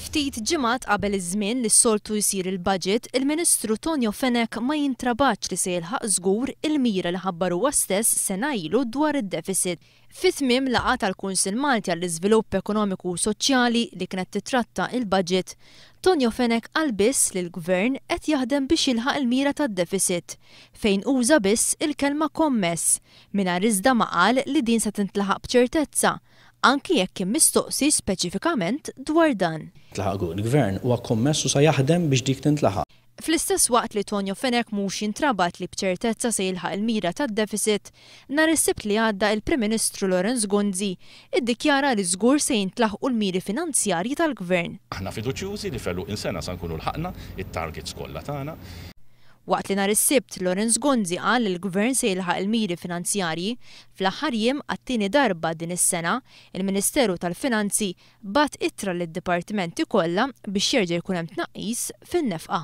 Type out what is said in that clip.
Ftit ġimgħat qabel iż-żmien li s-soltu jsir il-budget, il-Ministru Tonio Fenech ma jintrabaċ li se jilħaq żgur il-mira li ħabbar huwa stess sena ilu dwar id-deficit. Fit-tmiem laqgħa tal-Kunsill Malti għall-Iżvilupp Ekonomiku u Soċjali li kienet titratta il-budget, Tonio Fenech qal biss li l-Gvern qed jaħdem biex jilħaq il-mira tad-deficit, fejn uża biss il-kelma kommess, mingħajr iżda ma qal li din se tintlaħaq b'ċertezza, anki jekk kien mistoqsi speċifikament dwar dan. Il-Gvern huwa kommess u sa jaħdem biex dik tintlaħaq. Fl-istess waqt li Tonio Fenech mhux jintrabat li b'ċertezza se jilħaq il-mira tad-deficit, nhar is-Sibt li għadda il-Prim Ministru Laurence Gonzi iddikjara li żgur se jintlaħqu l-miri finanzjarji tal-Gvern. Aħna fiduċjużi li fellu insena sa nkunu lħaqna it-targets kollha tagħna. Waqt li nhar is-Sibt Laurence Gonzi qal li l-Gvern se jilħaq il-miri finanzjarji, fl-aħħar jiem għat-tieni darba din is-sena, il-Ministeru tal-Finanzi bat ittra lid-dipartimenti kollha biex jerġa' jkun hemm tnaqqis fin-nefqa.